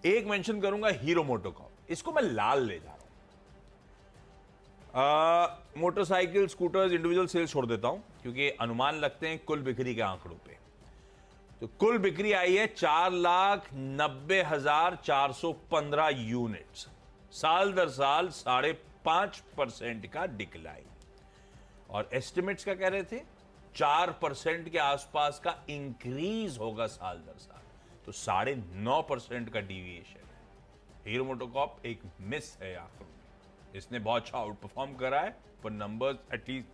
एक मेंशन करूंगा hero MotoCorp, इसको मैं लाल ले जा रहा हूं। मोटरसाइकिल, स्कूटर्स, इंडिविजुअल सेल्स छोड़ देता हूं क्योंकि अनुमान लगते हैं कुल बिक्री के आंकड़ों पे। तो कुल बिक्री आई है 4,90,415 यूनिट्स, साल दर साल 5.5% का डिक्लाइन। और एस्टिमेट्स क्या कह रहे थे? 4% के आसपास का इंक्रीज होगा साल दर साल, तो 9.5% का डिविएशन है। हीरो मोटोकॉर्प एक मिस है आखिर में, इसने बहुत अच्छा आउट परफॉर्म करा है, पर नंबर्स एटलीस्ट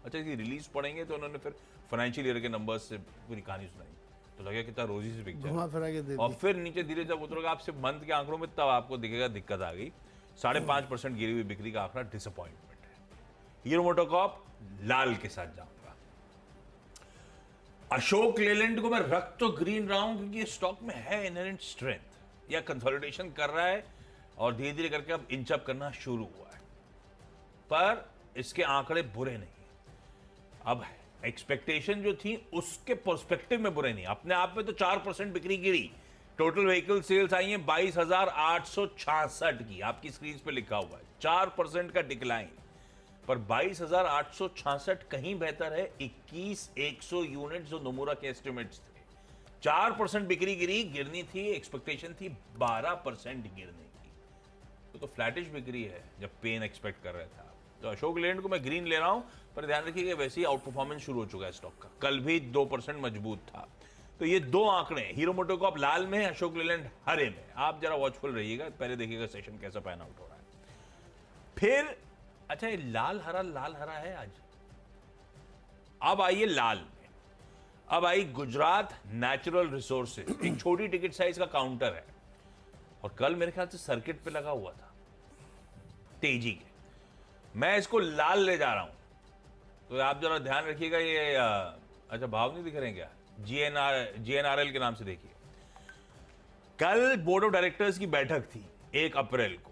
अच्छा इसकी रिलीज पढ़ेंगे तो उन्होंने फिर फाइनेंशियल ईयर के नंबर्स से पूरी कहानी सुनाई, तो लगा कितना रोजी से पिक्चर, और फिर नीचे धीरे जब उतरोगे आप सिर्फ मंथ के आंकड़ों में, तब आपको दिखेगा दिक्कत आ गई। 5.5% गिरी हुई बिक्री का आंकड़ा डिसअपॉइंटमेंट है। हीरो मोटोकॉर्प लाल के साथ जाऊंगा। अशोक लेलैंड को मैं रख तो ग्रीन रहा हूं क्योंकि स्टॉक में है इनहेरेंट स्ट्रेंथ, या कंसोलिडेशन कर रहा है और धीरे धीरे करके अब इंच अप करना शुरू हुआ है, पर इसके आंकड़े बुरे नहीं। अब एक्सपेक्टेशन जो थी उसके पर्सपेक्टिव में बुरे नहीं, अपने आप में तो 4% बिक्री गिरी। टोटल व्हीकल सेल्स आई हैं 22,866 की, आपकी स्क्रीन पे लिखा हुआ है 4% का डिक्लाइन, पर 22,866 कहीं बेहतर है 21,100 यूनिट जो नोमुरा के एस्टिमेट्स थे। 4% बिक्री गिरी, गिरनी थी, एक्सपेक्टेशन थी 12% गिरने की, तो फ्लैटिश बिक्री है जब पेन एक्सपेक्ट कर रहा था। तो अशोक लेलैंड को मैं ग्रीन ले रहा हूं, पर ध्यान रखिए वैसे ही आउट परफॉर्मेंस शुरू हो चुका है स्टॉक का, कल भी 2% मजबूत था। तो ये दो आंकड़े, हीरो मोटोकॉर्प लाल में है, अशोक लेलैंड हरे में। आप जरा वॉचफुल रहिएगा, पहले देखिएगा सेशन कैसा पैन आउट हो रहा है। फिर अच्छा ये लाल हरा है आज। अब आइए लाल में, अब आई गुजरात नेचुरल रिसोर्सेज, एक छोटी टिकट साइज का काउंटर है, और कल मेरे ख्याल से सर्किट पे लगा हुआ था तेजी के। मैं इसको लाल ले जा रहा हूं, तो आप जरा ध्यान रखिएगा। ये अच्छा भाव नहीं दिख रहे हैं क्या? GNRL के नाम से देखिए। कल बोर्ड ऑफ डायरेक्टर्स की बैठक थी 1 अप्रैल को,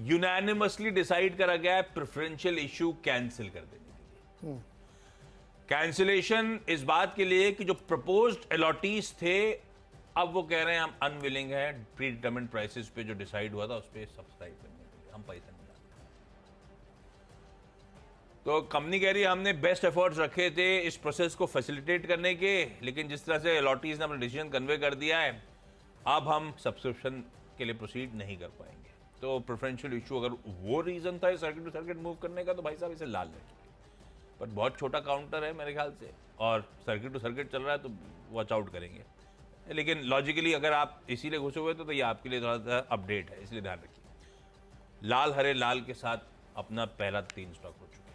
यूनानिमसली डिसाइड करा गया है प्रेफरेंशियल इश्यू कैंसिल कर देने के लिए। कैंसिलेशन इस बात के लिए कि जो प्रपोज्ड अलॉटीज थे, अब वो कह रहे हैं हम अनविलिंग है प्री डिटरमिन्ड प्राइसेस पे जो डिसाइड हुआ था उस पर सब्सक्राइब करने के लिए, हम पैसा नहीं डालते। तो कंपनी कह रही है हमने बेस्ट एफर्ट्स रखे थे इस प्रोसेस को फैसिलिटेट करने के, लेकिन जिस तरह से अलॉटीज ने अपना डिसीजन कन्वे कर दिया है, अब हम सब्सक्रिप्शन के लिए प्रोसीड नहीं कर पाएंगे। तो प्रेफरेंशियल इशू अगर वो रीजन था सर्किट टू सर्किट मूव करने का, तो भाई साहब इसे लाल रखिए। पर बहुत छोटा काउंटर है मेरे ख्याल से, और सर्किट टू सर्किट चल रहा है, तो वॉच आउट करेंगे। लेकिन लॉजिकली अगर आप इसीलिए घुसे हुए तो ये आपके लिए थोड़ा सा अपडेट है, इसलिए ध्यान रखिए। लाल हरे लाल के साथ अपना पहला 3 स्टॉक हो चुका है।